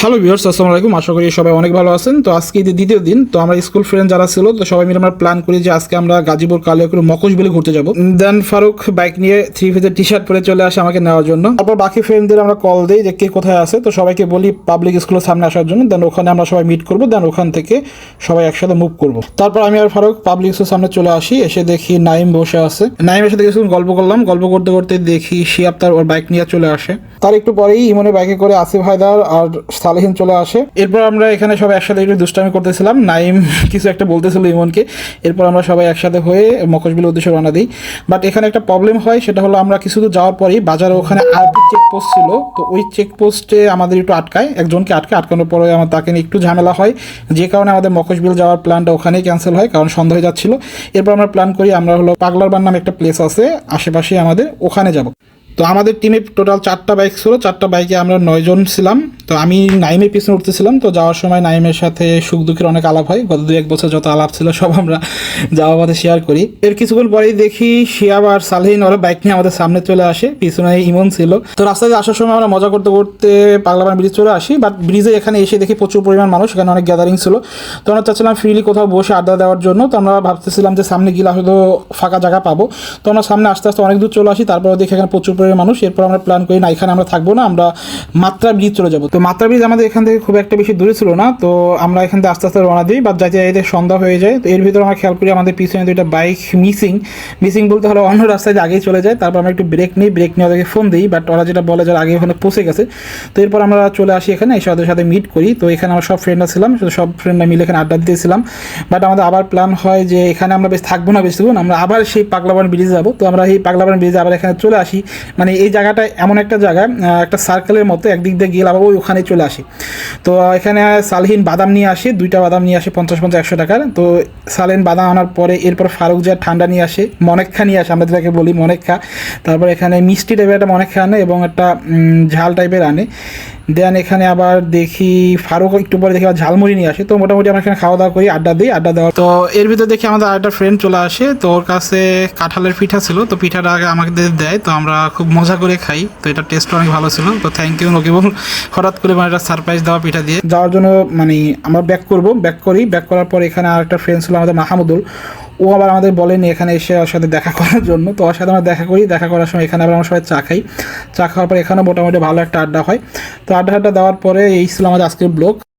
Hello viewers, আসসালামু আলাইকুম। আশা করি সবাই অনেক ভালো আছেন। তো আজকে ঈদের দ্বিতীয় দিন, তো আমরা স্কুল ফ্রেন্ড যারা ছিল তো সবাই মিলে আমরা প্ল্যান করি যে আজকে আমরা গাজীপুর কালিয়াকৈর মকশবিলে ঘুরতে যাব। দেন ফারুক বাইক নিয়ে 3 পিসের টি শার্ট পরে চলে আসে আমাকে নেওয়ার জন্য। তারপর বাকি ফ্রেন্ডদের আমরা কল দিই যে কে কোথায় আছে, তো সবাইকে বলি পাবলিক স্কুলের সামনে আসার জন্য। দেন ওখানে আমরা সবাই মিট করবো, দেন ওখান থেকে সবাই একসাথে মুভ করবো। তারপর আমি আর ফারুক পাবলিক স্কুলের সামনে চলে আসি, এসে দেখি নাইম বসে আছে। নাইমের সাথে কিছুক্ষণ গল্প করলাম, গল্প করতে করতে দেখি শিয়াব তার ওর বাইক নিয়ে চলে আসে। তার একটু পরেই ইমনের বাইকে করে আসিফ হায়দার আর সালেহিন চলে আসে। এরপর আমরা এখানে সবাই একসাথে একটু দুষ্টামি করতেছিলাম, নাইম কিছু একটা বলতেছিল ইমনকে। এরপর আমরা সবাই একসাথে হয়ে মকশবিলের উদ্দেশ্যে রওনা দিই। বাট এখানে একটা প্রবলেম হয়, সেটা হলো আমরা কিছু দূর যাওয়ার পরেই বাজারে ওখানে আরপি চেকপোস্ট ছিল, তো ওই চেকপোস্টে আমাদের একটু একজনকে আটকানোর পরে আমার তাকে নিয়ে একটু ঝামেলা হয়, যে কারণে আমাদের মকশবিল যাওয়ার প্ল্যানটা ওখানেই ক্যান্সেল হয়, কারণ সন্ধ্যা হয়ে যাচ্ছিল। এরপর আমরা প্ল্যান করি আমরা হলো পাগলারবান নামে একটা প্লেস আছে আশেপাশে, আমাদের ওখানে যাব। তো আমাদের টিমে টোটাল 4টা বাইক ছিল, 4টা বাইকে আমরা 9 জন ছিলাম। তো আমি নাইমের পিছনে উঠতেছিলাম। তো যাওয়ার সময় নাইমের সাথে সুখ দুঃখের অনেক আলাপ হয়, গত 2-1 বছর যত আলাপ ছিল সব আমরা যাওয়ার পথে শেয়ার করি। এর কিছুক্ষণ পরেই দেখি শিয়াব আর সালহিন ওরা বাইক নিয়ে আমাদের সামনে চলে আসে, পিছনে ইমন ছিল। তো রাস্তায় আসার সময় আমরা মজা করতে করতে পাগলাবান ব্রিজ চলে আসি, বাট ব্রিজে এখানে এসে দেখি প্রচুর পরিমাণ মানুষ, এখানে অনেক গ্যাদারিং ছিল। তো আমরা চাচ্ছিলাম ফ্রিলি কোথাও বসে আড্ডা দেওয়ার জন্য। তো আমরা ভাবতেছিলাম যে সামনে গেলে হয়তো ফাঁকা জায়গা পাবো। তো আমরা সামনে আস্তে আস্তে অনেক দূর চলে আসি, তারপর দেখি এখানে প্রচুর পরিমাণ মানুষ। এরপর আমরা প্ল্যান করি না, এখানে আমরা থাকবো না, আমরা মাত্রা ব্রিজ চলে যাবো। তো মাত্রা ব্রিজ আমাদের এখান থেকে খুব একটা বেশি দূরে ছিল না, তো আমরা এখান থেকে আস্তে আস্তে রওনা দিই, বাট যাইতে যাইতে সন্ধ্যা হয়ে যায়। তো এর ভিতরে আমরা খেয়াল করি আমাদের পিছনে 2টা বাইক মিসিং বলতে হলো অন্য রাস্তায় আগেই চলে যায়। তারপর আমরা একটু ব্রেক নিই, ব্রেক নিয়ে ওদেরকে ফোন দিই, বাট ওরা যেটা বলে যে আগে ওখানে পৌঁছে গেছে। তো এরপর আমরা চলে আসি এখানে, এসে ওদের সাথে মিট করি। তো এখানে আমরা সব ফ্রেন্ডরা ছিলাম, সব ফ্রেন্ডরা মিলে এখানে আড্ডা দিতেছিলাম। বাট আমাদের আবার প্ল্যান হয় যে এখানে আমরা বেশ থাকবো না, বেশি থাকবো, আমরা আবার সেই পাগলাবান ব্রিজে যাবো। তো আমরা এই পাগলাবান ব্রিজে আবার এখানে চলে আসি। মানে এই জায়গাটা এমন একটা জায়গা, একটা সার্কেলের মতো, একদিক দিয়ে গেলে আবার ওই ওখানে চলে আসি। তো এখানে সালহিন বাদাম নিয়ে আসে, 2টা বাদাম নিয়ে আসে 50-100 টাকার। তো সালহিন বাদাম আনার পরে এরপর ফারুক যা ঠান্ডা নিয়ে আসে, মনেক্ষা নিয়ে আসে, আমরা যেটাকে বলি মনেক্ষা। তারপর এখানে মিষ্টি টাইপের একটা মনেক্ষা আনে এবং একটা ঝাল টাইপের আনে। দেন এখানে আবার দেখি ফারুক একটু পরে দেখি আবার ঝালমুড়ি নিয়ে আসে। তো মোটামুটি আমরা এখানে খাওয়া দাওয়া করি, আড্ডা দিই। আড্ডা দেওয়া তো এর ভিতরে দেখি আমাদের আরেকটা ফ্রেন্ড চলে আসে, তো ওর কাছে কাঁঠালের পিঠা ছিল, তো পিঠাটা আগে আমাকে দেয়। তো আমরা খুব মজা করে খাই, তো এটা টেস্ট অনেক ভালো ছিল। তো থ্যাংক ইউ ওকে, এবং হঠাৎ করে মানে একটা সারপ্রাইজ দেওয়া পিঠা দিয়ে যাওয়ার জন্য। মানে আমরা ব্যাক করার পর এখানে আরেকটা ফ্রেন্ড ছিল আমাদের মাহমুদুল, ও আবার আমাদের বলেনি এখানে এসে ওর সাথে দেখা করার জন্য। তো ওর সাথে আমরা দেখা করার সময় এখানে আবার আমরা সবাই চা খাই। চা খাওয়ার পর এখানেও মোটামুটি ভালো একটা আড্ডা হয়। তো আড্ডা দেওয়ার পরে এই ছিল আমাদের আজকের ব্লগ।